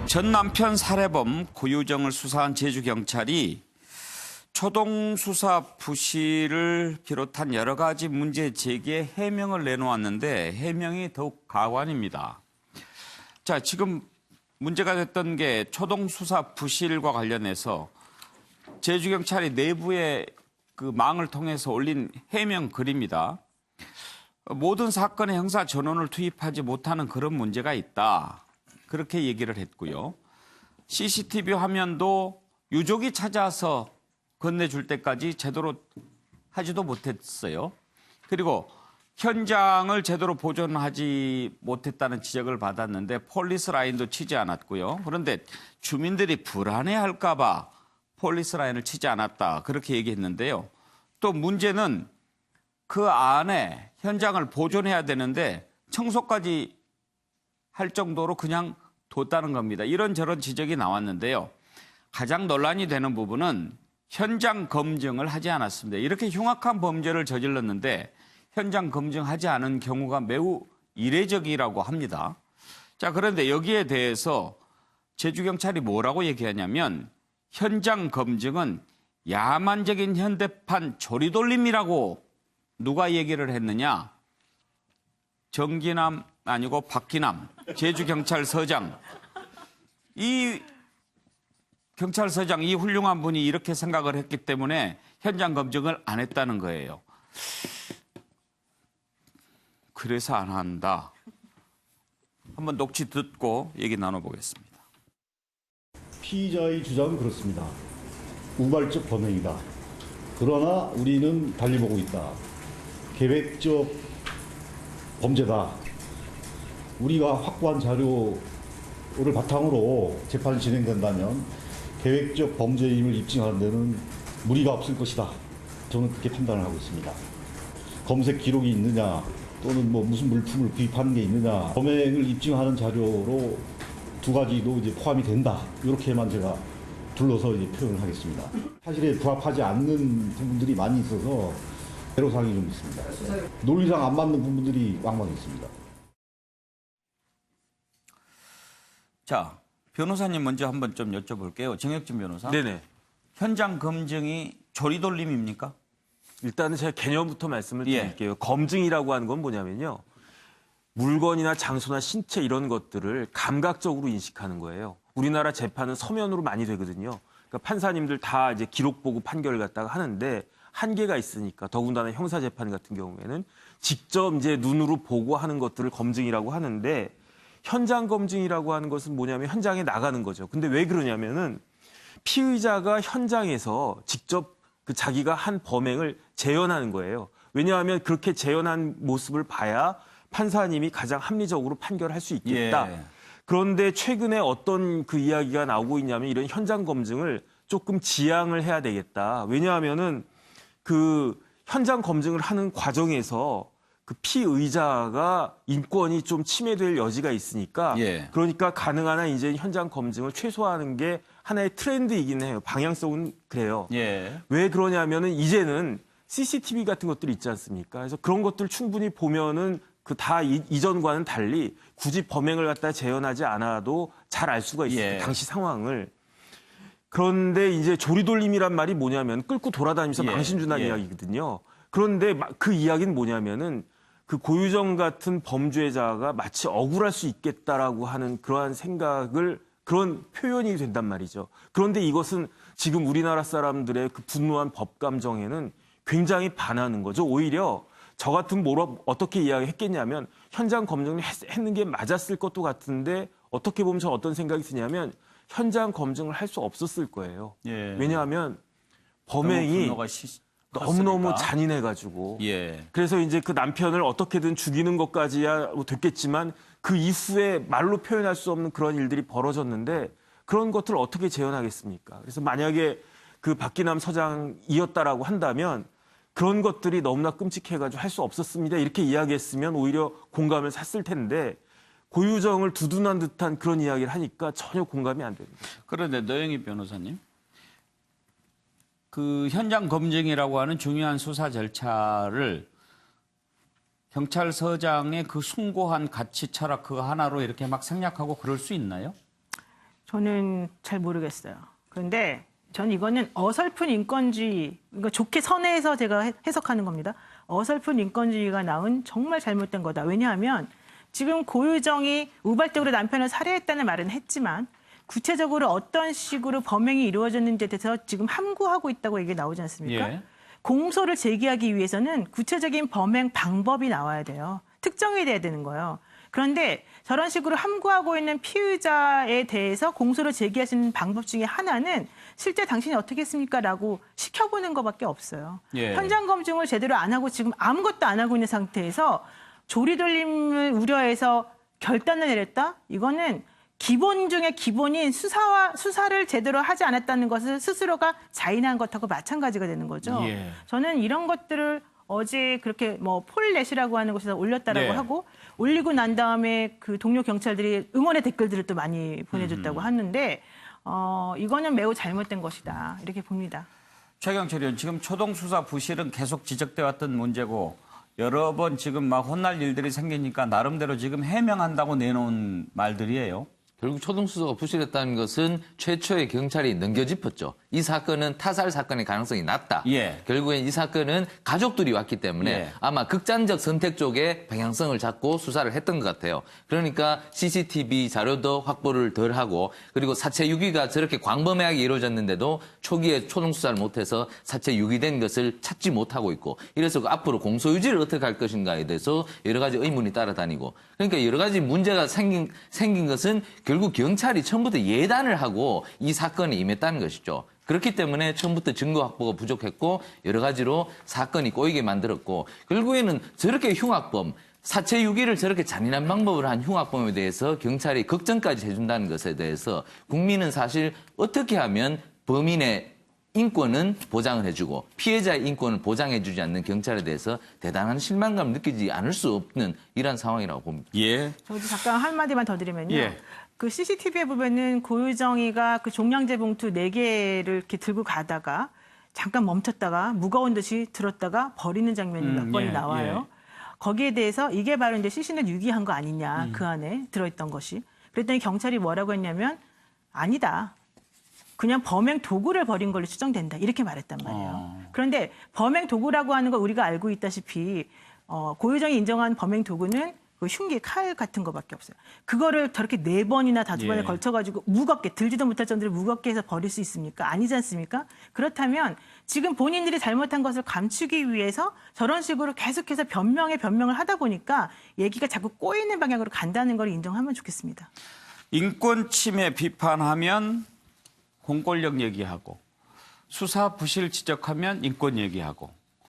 전 남편 살해범 고유정을 수사한 제주경찰이 초동 수사 부실을 비롯한 여러 가지 문제 제기에 해명을 내놓았는데 해명이 더욱 가관입니다. 자, 지금 문제가 됐던 게 초동 수사 부실과 관련해서 제주경찰이 내부의 그 망을 통해서 올린 해명 글입니다. 모든 사건에 형사 전원을 투입하지 못하는 그런 문제가 있다. 그렇게 얘기를 했고요. CCTV 화면도 유족이 찾아서 건네줄 때까지 제대로 하지도 못했어요. 그리고 현장을 제대로 보존하지 못했다는 지적을 받았는데 폴리스 라인도 치지 않았고요. 그런데 주민들이 불안해할까 봐 폴리스 라인을 치지 않았다. 그렇게 얘기했는데요. 또 문제는 그 안에 현장을 보존해야 되는데 청소까지 할 정도로 그냥 뒀다는 겁니다. 이런저런 지적이 나왔는데요. 가장 논란이 되는 부분은 현장 검증을 하지 않았습니다. 이렇게 흉악한 범죄를 저질렀는데 현장 검증하지 않은 경우가 매우 이례적이라고 합니다. 자, 그런데 여기에 대해서 제주경찰이 뭐라고 얘기하냐면 현장 검증은 야만적인 현대판 조리돌림이라고 누가 얘기를 했느냐? 정기남 아니고 박기남 제주경찰서장. 이 경찰서장, 이 훌륭한 분이 이렇게 생각을 했기 때문에 현장 검증을 안 했다는 거예요. 그래서 안 한다. 한번 녹취 듣고 얘기 나눠보겠습니다. 피의자의 주장은 그렇습니다. 우발적 범행이다. 그러나 우리는 달리 보고 있다. 계획적 범죄다. 우리가 확보한 자료를 바탕으로 재판이 진행된다면 계획적 범죄임을 입증하는 데는 무리가 없을 것이다. 저는 그렇게 판단을 하고 있습니다. 검색 기록이 있느냐 또는 뭐 무슨 물품을 구입하는 게 있느냐 범행을 입증하는 자료로 두 가지도 이제 포함이 된다. 이렇게만 제가 둘러서 이제 표현을 하겠습니다. 사실에 부합하지 않는 부분들이 많이 있어서 애로사항이 좀 있습니다. 논리상 안 맞는 부분들이 왕왕 있습니다. 자, 변호사님 먼저 한번 좀 여쭤볼게요. 정혁진 변호사. 네네. 현장 검증이 조리돌림입니까? 일단은 제가 개념부터 말씀을 드릴게요. 검증이라고 하는 건 뭐냐면요. 물건이나 장소나 신체 이런 것들을 감각적으로 인식하는 거예요. 우리나라 재판은 서면으로 많이 되거든요. 그러니까 판사님들 다 이제 기록 보고 판결을 갖다가 하는데 한계가 있으니까 더군다나 형사재판 같은 경우에는 직접 이제 눈으로 보고 하는 것들을 검증이라고 하는데 현장 검증이라고 하는 것은 뭐냐면 현장에 나가는 거죠. 근데 왜 그러냐면은 피의자가 현장에서 직접 그 자기가 한 범행을 재현하는 거예요. 왜냐하면 그렇게 재현한 모습을 봐야 판사님이 가장 합리적으로 판결할 수 있겠다. 예. 그런데 최근에 어떤 그 이야기가 나오고 있냐면 이런 현장 검증을 조금 지양을 해야 되겠다. 왜냐하면은 그 현장 검증을 하는 과정에서 그 피의자가 인권이 좀 침해될 여지가 있으니까 그러니까 가능한 한 이제 현장 검증을 최소화하는 게 하나의 트렌드이긴 해요. 방향성은 그래요. 왜 그러냐면은 이제는 CCTV 같은 것들이 있지 않습니까? 그래서 그런 것들 충분히 보면은 그 다 이전과는 달리 굳이 범행을 갖다 재현하지 않아도 잘 알 수가 있어요. 당시 상황을. 그런데 이제 조리돌림이란 말이 뭐냐면 끌고 돌아다니면서 망신 준다는 이야기거든요. 그런데 그 이야기는 뭐냐면은 그 고유정 같은 범죄자가 마치 억울할 수 있겠다라고 하는 그러한 생각을 그런 표현이 된단 말이죠. 그런데 이것은 지금 우리나라 사람들의 그 분노한 법 감정에는 굉장히 반하는 거죠. 오히려 저 같은 어떻게 이야기했겠냐면 현장 검증을 했는 게 맞았을 것도 같은데 어떻게 보면 저 어떤 생각이 드냐면 현장 검증을 할 수 없었을 거예요. 왜냐하면 범행이 너무너무 잔인해가지고. 그래서 이제 그 남편을 어떻게든 죽이는 것까지야 됐겠지만 그 이후에 말로 표현할 수 없는 그런 일들이 벌어졌는데 그런 것들을 어떻게 재현하겠습니까? 그래서 만약에 그 박기남 서장이었다라고 한다면 그런 것들이 너무나 끔찍해가지고 할 수 없었습니다. 이렇게 이야기했으면 오히려 공감을 샀을 텐데 고유정을 두둔한 듯한 그런 이야기를 하니까 전혀 공감이 안 됩니다. 그런데 노영희 변호사님, 그 현장 검증이라고 하는 중요한 수사 절차를 경찰서장의 그 숭고한 가치 철학 그거 하나로 이렇게 막 생략하고 그럴 수 있나요? 저는 잘 모르겠어요. 그런데 저는 이거는 어설픈 인권주의, 이거 좋게 선회해서 제가 해석하는 겁니다. 어설픈 인권주의가 낳은 정말 잘못된 거다. 왜냐하면 지금 고유정이 우발적으로 남편을 살해했다는 말은 했지만 구체적으로 어떤 식으로 범행이 이루어졌는지에 대해서 지금 함구하고 있다고 얘기 나오지 않습니까? 예. 공소를 제기하기 위해서는 구체적인 범행 방법이 나와야 돼요. 특정이 돼야 되는 거예요. 그런데 저런 식으로 함구하고 있는 피의자에 대해서 공소를 제기하시는 방법 중에 하나는 실제 당신이 어떻게 했습니까? 라고 시켜보는 것밖에 없어요. 예. 현장 검증을 제대로 안 하고 지금 아무것도 안 하고 있는 상태에서 조리돌림을 우려해서 결단을 내렸다? 이거는 기본 중에 기본인 수사를 제대로 하지 않았다는 것을 스스로가 자인한 것하고 마찬가지가 되는 거죠. 예. 저는 이런 것들을 어제 그렇게 뭐 폴렛이라고 하는 곳에서 올렸다라고 네. 하고 올리고 난 다음에 그 동료 경찰들이 응원의 댓글들을 또 많이 보내줬다고 하는데 이거는 매우 잘못된 것이다 이렇게 봅니다. 최경철 의원, 지금 초동수사 부실은 계속 지적돼 왔던 문제고 여러 번 지금 막 혼날 일들이 생기니까 나름대로 지금 해명한다고 내놓은 말들이에요. 결국 초동수사가 부실했다는 것은 최초에 경찰이 넘겨짚었죠. 이 사건은 타살 사건의 가능성이 낮다. 예. 결국엔 이 사건은 가족들이 왔기 때문에 예. 아마 극단적 선택 쪽에 방향성을 잡고 수사를 했던 것 같아요. 그러니까 CCTV 자료도 확보를 덜 하고 그리고 사체 유기가 저렇게 광범위하게 이루어졌는데도 초기에 초동수사를 못해서 사체 유기된 것을 찾지 못하고 있고 이래서 앞으로 공소유지를 어떻게 할 것인가에 대해서 여러 가지 의문이 따라다니고 그러니까 여러 가지 문제가 생긴 것은 결국 경찰이 처음부터 예단을 하고 이 사건에 임했다는 것이죠. 그렇기 때문에 처음부터 증거 확보가 부족했고 여러 가지로 사건이 꼬이게 만들었고 결국에는 저렇게 흉악범, 사체 유기를 저렇게 잔인한 방법으로 한 흉악범에 대해서 경찰이 걱정까지 해준다는 것에 대해서 국민은 사실 어떻게 하면 범인의 인권은 보장을 해주고 피해자의 인권을 보장해주지 않는 경찰에 대해서 대단한 실망감을 느끼지 않을 수 없는 이런 상황이라고 봅니다. 예. 저도 잠깐 한마디만 더 드리면요. 예. 그 CCTV에 보면은 고유정이가 그 종량제 봉투 4개를 이렇게 들고 가다가 잠깐 멈췄다가 무거운 듯이 들었다가 버리는 장면이 몇 번이 예, 나와요. 거기에 대해서 이게 바로 이제 시신을 유기한 거 아니냐, 그 안에 들어있던 것이. 그랬더니 경찰이 뭐라고 했냐면 아니다. 그냥 범행 도구를 버린 걸로 추정된다. 이렇게 말했단 말이에요. 그런데 범행 도구라고 하는 걸 우리가 알고 있다시피 고유정이 인정한 범행 도구는 그 흉기, 칼 같은 거밖에 없어요. 그거를 저렇게 4번이나 5번에 예. 걸쳐가지고 무겁게, 들지도 못할 정도로 무겁게 해서 버릴 수 있습니까? 아니지 않습니까? 그렇다면 지금 본인들이 잘못한 것을 감추기 위해서 저런 식으로 계속해서 변명을 하다 보니까 얘기가 자꾸 꼬이는 방향으로 간다는 걸 인정하면 좋겠습니다. 인권 침해 비판하면 공권력 얘기하고 수사 부실 지적하면 인권 얘기하고